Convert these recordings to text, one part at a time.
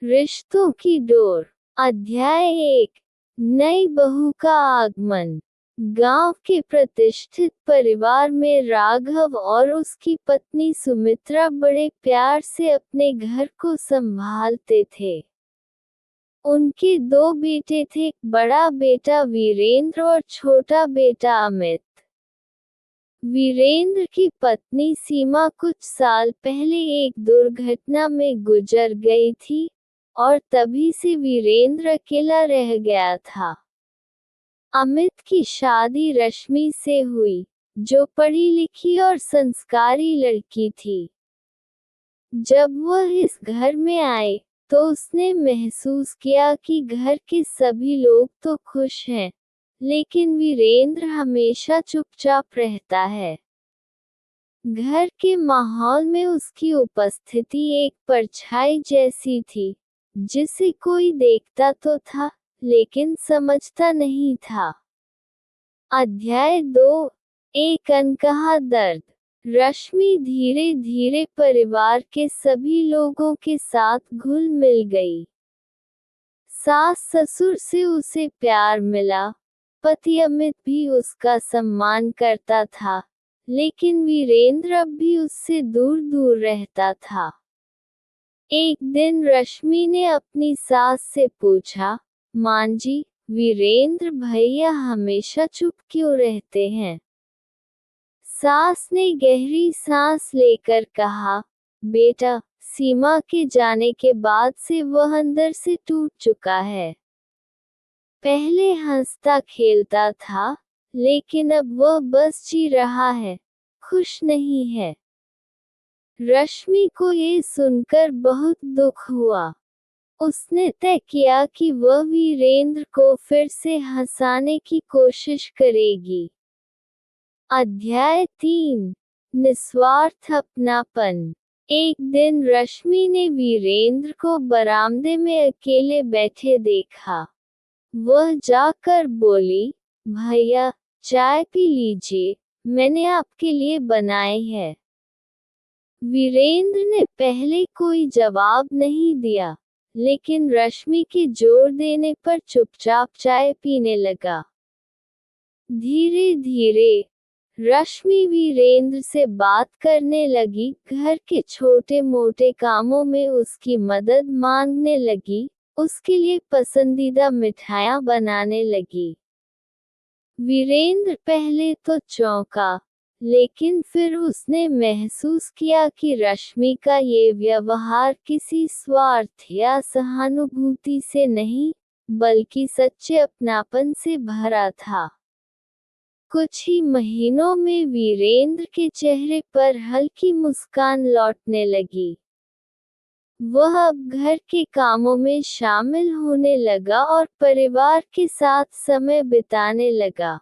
रिश्तों की डोर। अध्याय 1। नई बहू का आगमन। गांव के प्रतिष्ठित परिवार में राघव और उसकी पत्नी सुमित्रा बड़े प्यार से अपने घर को संभालते थे। उनके 2 बेटे थे, बड़ा बेटा वीरेंद्र और छोटा बेटा अमित। वीरेंद्र की पत्नी सीमा कुछ साल पहले एक दुर्घटना में गुजर गई थी, और तभी से वीरेंद्र अकेला रह गया था। अमित की शादी रश्मि से हुई, जो पढ़ी लिखी और संस्कारी लड़की थी। जब वह इस घर में आए, तो उसने महसूस किया कि घर के सभी लोग तो खुश हैं, लेकिन वीरेंद्र हमेशा चुपचाप रहता है। घर के माहौल में उसकी उपस्थिति एक परछाई जैसी थी, जिसे कोई देखता तो था, लेकिन समझता नहीं था। अध्याय 2। एक अनकहा दर्द। रश्मि धीरे धीरे परिवार के सभी लोगों के साथ घुल मिल गई। सास ससुर से उसे प्यार मिला, पति अमित भी उसका सम्मान करता था, लेकिन वीरेंद्र अब भी उससे दूर दूर रहता था। एक दिन रश्मि ने अपनी सास से पूछा, मां जी, वीरेंद्र भैया हमेशा चुप क्यों रहते हैं? सास ने गहरी सांस लेकर कहा, बेटा, सीमा के जाने के बाद से वह अंदर से टूट चुका है। पहले हंसता खेलता था, लेकिन अब वह बस जी रहा है, खुश नहीं है। रश्मि को ये सुनकर बहुत दुख हुआ। उसने तय किया कि वह वीरेंद्र को फिर से हंसाने की कोशिश करेगी। अध्याय 3। निस्वार्थ अपनापन। एक दिन रश्मि ने वीरेंद्र को बरामदे में अकेले बैठे देखा। वह जाकर बोली, भैया, चाय पी लीजिए, मैंने आपके लिए बनाई है। वीरेंद्र ने पहले कोई जवाब नहीं दिया, लेकिन रश्मि के जोर देने पर चुपचाप चाय पीने लगा। धीरे धीरे रश्मि वीरेंद्र से बात करने लगी, घर के छोटे मोटे कामों में उसकी मदद मांगने लगी, उसके लिए पसंदीदा मिठाइयाँ बनाने लगी। वीरेंद्र पहले तो चौंका, लेकिन फिर उसने महसूस किया कि रश्मि का ये व्यवहार किसी स्वार्थ या सहानुभूति से नहीं, बल्कि सच्चे अपनापन से भरा था। कुछ ही महीनों में वीरेंद्र के चेहरे पर हल्की मुस्कान लौटने लगी। वह अब घर के कामों में शामिल होने लगा और परिवार के साथ समय बिताने लगा।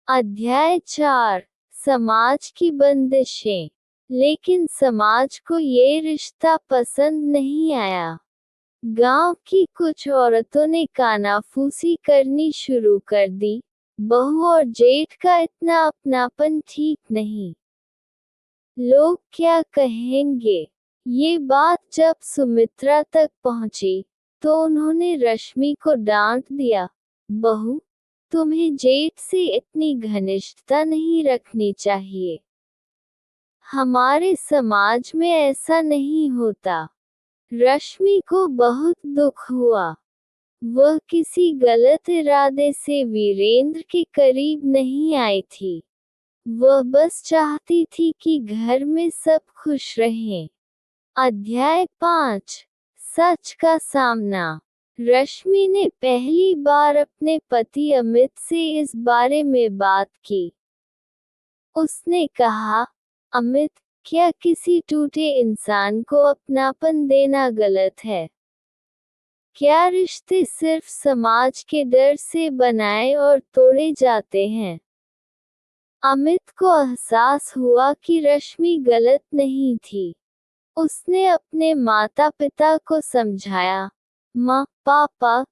अध्याय 4। समाज की बंदिशें। लेकिन समाज को ये रिश्ता पसंद नहीं आया। गांव की कुछ औरतों ने कानाफूसी करनी शुरू कर दी, बहू और जेठ का इतना अपनापन ठीक नहीं। लोग क्या कहेंगे? ये बात जब सुमित्रा तक पहुंची, तो उन्होंने रश्मि को डांट दिया, बहू, तुम्हें जेठ से इतनी घनिष्ठता नहीं रखनी चाहिए। हमारे समाज में ऐसा नहीं होता। रश्मि को बहुत दुख हुआ। वह किसी गलत इरादे से वीरेंद्र के करीब नहीं आई थी। वह बस चाहती थी कि घर में सब खुश रहें। अध्याय 5। सच का सामना। रश्मि ने पहली बार अपने पति अमित से इस बारे में बात की। उसने कहा, अमित, क्या किसी टूटे इंसान को अपनापन देना गलत है? क्या रिश्ते सिर्फ समाज के डर से बनाए और तोड़े जाते हैं? अमित को एहसास हुआ कि रश्मि गलत नहीं थी। उसने अपने माता पिता को समझाया, माँ, पापा,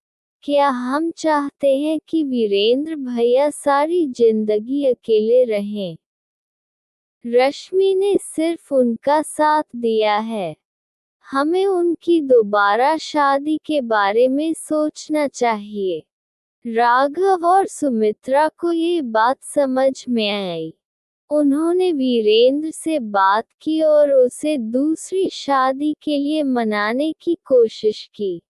क्या हम चाहते हैं कि वीरेंद्र भैया सारी जिंदगी अकेले रहें? रश्मि ने सिर्फ उनका साथ दिया है। हमें उनकी दोबारा शादी के बारे में सोचना चाहिए। राघव और सुमित्रा को ये बात समझ में आई। उन्होंने वीरेंद्र से बात की और उसे दूसरी शादी के लिए मनाने की कोशिश की।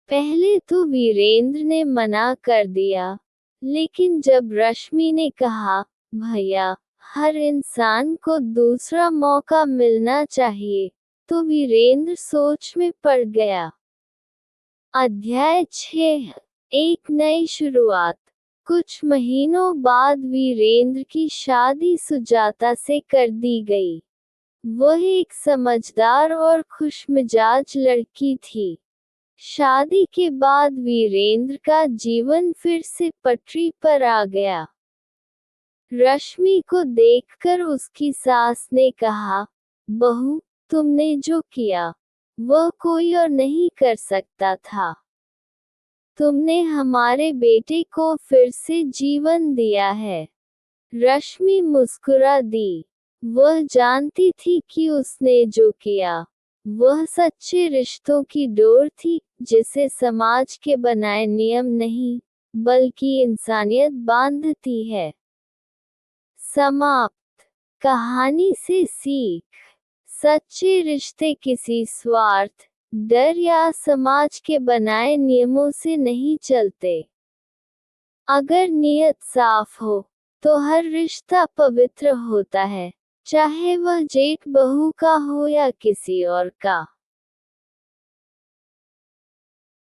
पहले तो वीरेंद्र ने मना कर दिया, लेकिन जब रश्मि ने कहा, भैया, हर इंसान को दूसरा मौका मिलना चाहिए, तो वीरेंद्र सोच में पड़ गया। अध्याय 6, एक नई शुरुआत। कुछ महीनों बाद वीरेंद्र की शादी सुजाता से कर दी गई। वह एक समझदार और खुशमिजाज लड़की थी। शादी के बाद वीरेंद्र का जीवन फिर से पटरी पर आ गया। रश्मि को देखकर उसकी सास ने कहा, बहू, तुमने जो किया, वह कोई और नहीं कर सकता था। तुमने हमारे बेटे को फिर से जीवन दिया है। रश्मि मुस्कुरा दी। वह जानती थी कि उसने जो किया, वह सच्चे रिश्तों की डोर थी, जिसे समाज के बनाए नियम नहीं, बल्कि इंसानियत बांधती है। समाप्त। कहानी से सीख। सच्चे रिश्ते किसी स्वार्थ, डर या समाज के बनाए नियमों से नहीं चलते। अगर नीयत साफ हो, तो हर रिश्ता पवित्र होता है, चाहे वह जेठ बहू का हो या किसी और का।